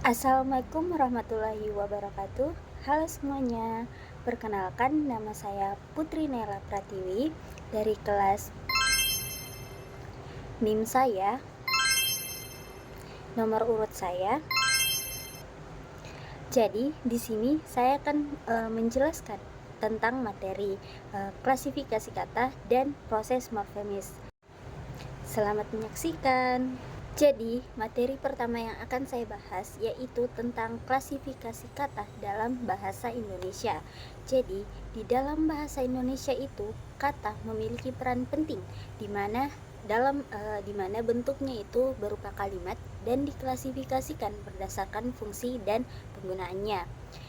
Assalamualaikum warahmatullahi wabarakatuh. Halo semuanya, perkenalkan nama saya Putri Nela Pratiwi dari kelas NIM saya, nomor urut saya. Jadi di sini saya akan menjelaskan tentang materi klasifikasi kata dan proses morfemis. Selamat menyaksikan. Jadi, materi pertama yang akan saya bahas yaitu tentang klasifikasi kata dalam bahasa Indonesia. Jadi, di dalam bahasa Indonesia itu kata memiliki peran penting di mana bentuknya itu berupa kalimat dan diklasifikasikan berdasarkan fungsi dan penggunaannya.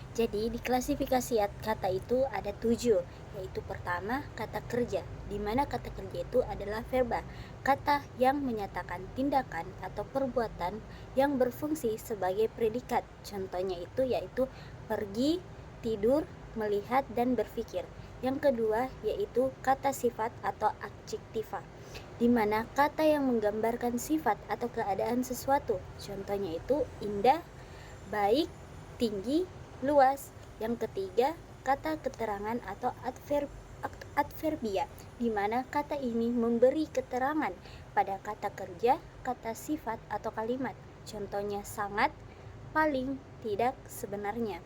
Jadi di klasifikasi kata itu ada 7, yaitu pertama kata kerja, di mana kata kerja itu adalah verba, kata yang menyatakan tindakan atau perbuatan yang berfungsi sebagai predikat. Contohnya itu yaitu pergi, tidur, melihat, dan berpikir. Yang kedua yaitu kata sifat atau adjektiva, di mana kata yang menggambarkan sifat atau keadaan sesuatu. Contohnya itu indah, baik, tinggi, luas. Yang ketiga kata keterangan atau adverbia, di mana kata ini memberi keterangan pada kata kerja, kata sifat atau kalimat. Contohnya sangat, paling, tidak, sebenarnya.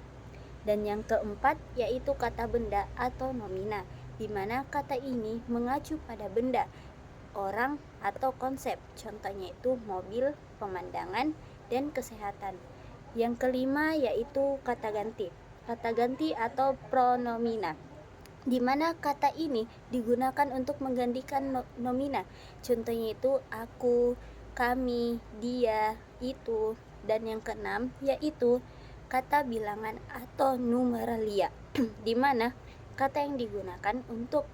Dan yang keempat yaitu kata benda atau nomina, di mana kata ini mengacu pada benda, orang, atau konsep. Contohnya itu mobil, pemandangan, dan kesehatan. Yang kelima yaitu kata ganti atau pronomina, di mana kata ini digunakan untuk menggantikan nomina. Contohnya itu aku, kami, dia, itu. Dan yang keenam yaitu kata bilangan atau numeralia, di mana kata yang digunakan untuk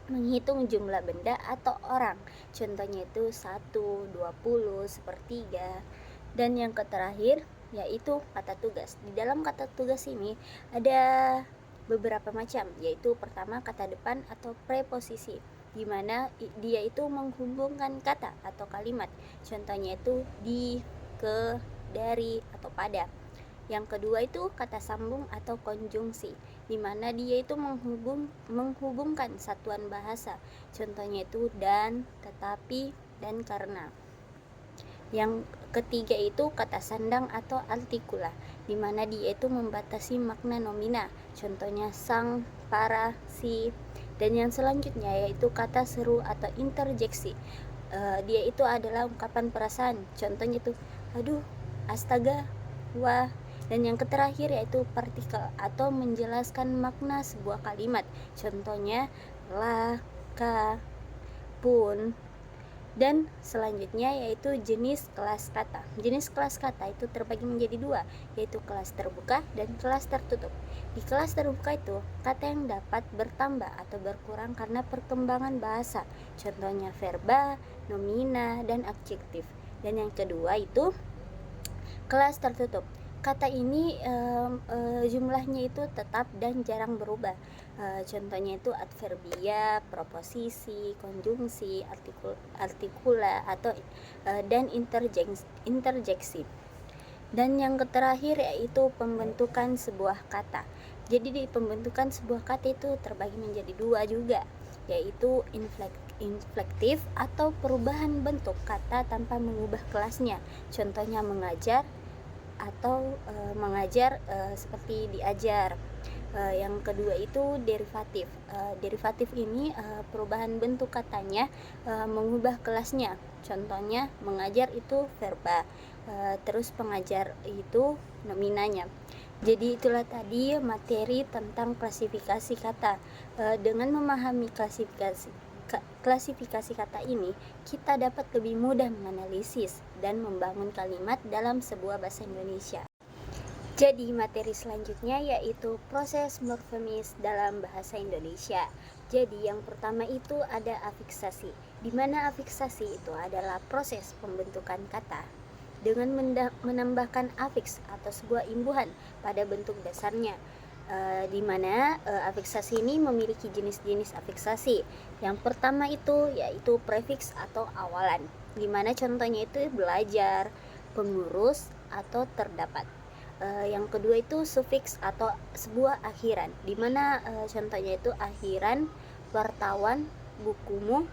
menghitung jumlah benda atau orang. Contohnya itu 1, 20, sepertiga. Dan yang terakhir yaitu kata tugas. Di dalam kata tugas ini ada beberapa macam, yaitu pertama kata depan atau preposisi, di mana dia itu menghubungkan kata atau kalimat. Contohnya itu di, ke, dari, atau pada. Yang kedua itu kata sambung atau konjungsi, di mana dia itu menghubungkan satuan bahasa. Contohnya itu dan, tetapi, dan karena. Yang ketiga itu kata sandang atau artikula, di mana dia itu membatasi makna nomina. Contohnya sang, para, si. Dan yang selanjutnya yaitu kata seru atau interjeksi. Dia itu adalah ungkapan perasaan. Contohnya itu aduh, astaga, wah. Dan yang terakhir yaitu partikel atau menjelaskan makna sebuah kalimat. Contohnya lah, ka, pun. Dan selanjutnya yaitu jenis kelas kata. Jenis kelas kata itu terbagi menjadi 2, yaitu kelas terbuka dan kelas tertutup. Di kelas terbuka itu kata yang dapat bertambah atau berkurang karena perkembangan bahasa. Contohnya verba, nomina, dan adjektif. Dan yang kedua itu kelas tertutup. Kata ini jumlahnya itu tetap dan jarang berubah. Contohnya itu adverbia, proposisi, konjungsi, artikula atau dan interjeksi. Dan yang terakhir yaitu pembentukan sebuah kata. Jadi di pembentukan sebuah kata itu terbagi menjadi 2 juga, yaitu inflektif atau perubahan bentuk kata tanpa mengubah kelasnya. Contohnya mengajar atau mengajar seperti diajar. Yang kedua itu derivatif. Derivatif ini perubahan bentuk katanya mengubah kelasnya. Contohnya mengajar itu verba, terus pengajar itu nominanya. Jadi itulah tadi materi tentang klasifikasi kata. Dengan memahami klasifikasi kata ini, kita dapat lebih mudah menganalisis dan membangun kalimat dalam sebuah bahasa Indonesia. Jadi materi selanjutnya yaitu proses morfemis dalam bahasa Indonesia. Jadi yang pertama itu ada afiksasi, di mana afiksasi itu adalah proses pembentukan kata dengan menambahkan afiks atau sebuah imbuhan pada bentuk dasarnya. di mana afiksasi ini memiliki jenis-jenis afiksasi. Yang pertama itu yaitu prefiks atau awalan, di mana contohnya itu belajar, pengurus, atau terdapat. Yang kedua itu sufiks atau sebuah akhiran, di mana contohnya itu akhiran, wartawan, bukumu.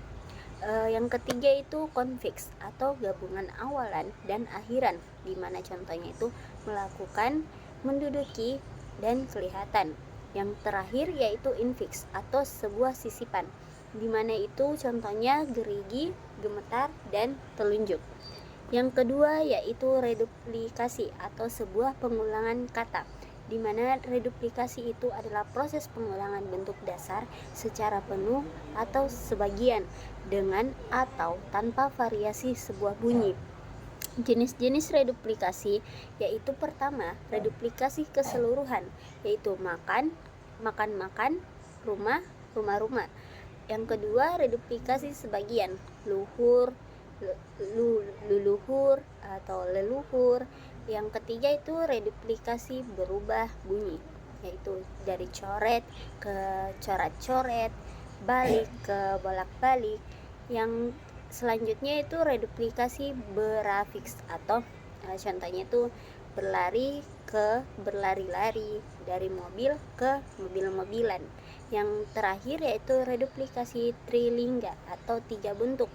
Yang ketiga itu konfiks atau gabungan awalan dan akhiran, di mana contohnya itu melakukan, menduduki, dan kelihatan. Yang terakhir yaitu infiks atau sebuah sisipan, di mana itu contohnya gerigi, gemetar, dan telunjuk. Yang kedua yaitu reduplikasi atau sebuah pengulangan kata, di mana reduplikasi itu adalah proses pengulangan bentuk dasar secara penuh atau sebagian dengan atau tanpa variasi sebuah bunyi. Jenis-jenis reduplikasi yaitu pertama, reduplikasi keseluruhan, yaitu makan, makan-makan, rumah, rumah-rumah. Yang kedua, reduplikasi sebagian, luhur, luluhur atau leluhur. Yang ketiga itu reduplikasi berubah bunyi, yaitu dari coret ke coret-coret, balik ke bolak-balik. Yang selanjutnya itu reduplikasi berafiks atau contohnya itu berlari ke berlari-lari, dari mobil ke mobil-mobilan. Yang terakhir yaitu reduplikasi trilingga atau tiga bentuk,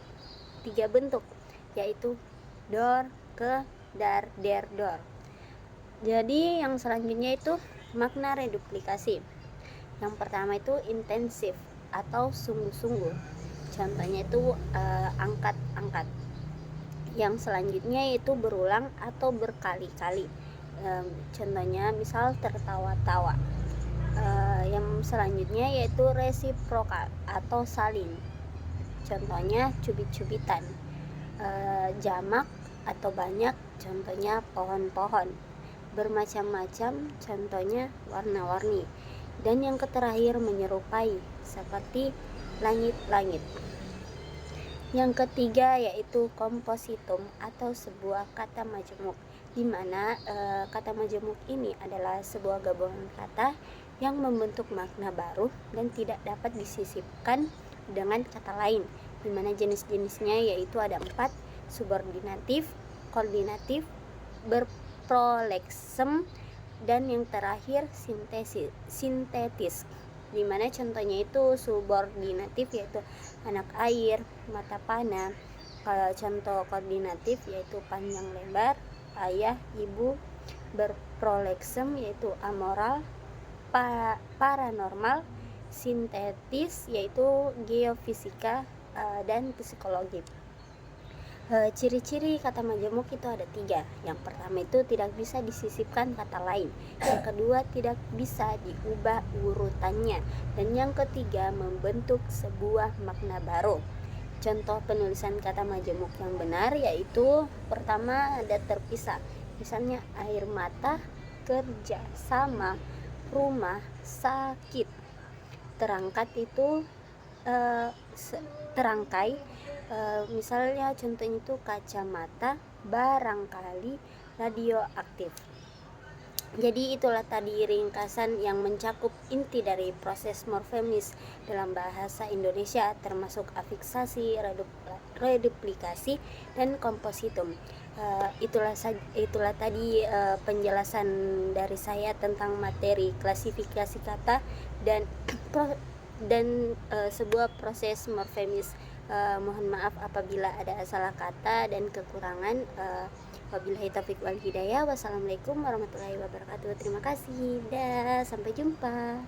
yaitu dor ke dar, der, dor. Jadi yang selanjutnya itu makna reduplikasi. Yang pertama itu intensif atau sungguh-sungguh, contohnya itu angkat-angkat. Yang selanjutnya yaitu berulang atau berkali-kali, contohnya misal tertawa-tawa. Yang selanjutnya yaitu resiprokal atau saling, contohnya cubit-cubitan. Jamak atau banyak, contohnya pohon-pohon. Bermacam-macam, contohnya warna-warni. Dan yang terakhir menyerupai, seperti langit-langit. Yang ketiga yaitu kompositum atau sebuah kata majemuk, di mana kata majemuk ini adalah sebuah gabungan kata yang membentuk makna baru dan tidak dapat disisipkan dengan kata lain, di mana jenis-jenisnya yaitu ada 4, subordinatif, koordinatif, berproleksem, dan yang terakhir sintetis, di mana contohnya itu subordinatif yaitu anak air, mata panah. Kalau contoh koordinatif yaitu panjang lebar, ayah, ibu. Berproleksem yaitu amoral, paranormal. Sintetis yaitu geofisika dan psikologi. Ciri-ciri kata majemuk itu ada 3. Yang pertama itu tidak bisa disisipkan kata lain. Yang kedua tidak bisa diubah urutannya. Dan yang ketiga membentuk sebuah makna baru. Contoh penulisan kata majemuk yang benar yaitu pertama ada terpisah. Misalnya air mata, kerja, sama, rumah, sakit. Terangkat itu terangkai, misalnya contohnya itu kacamata, barangkali, radioaktif. Jadi itulah tadi ringkasan yang mencakup inti dari proses morfemis dalam bahasa Indonesia, termasuk afiksasi, reduplikasi, dan kompositum. Itulah tadi penjelasan dari saya tentang materi klasifikasi kata dan sebuah proses morfemis. Mohon maaf apabila ada salah kata dan kekurangan. Wabillahi taufiq wal hidayah. Wassalamualaikum warahmatullahi wabarakatuh. Terima kasih. Dah, sampai jumpa.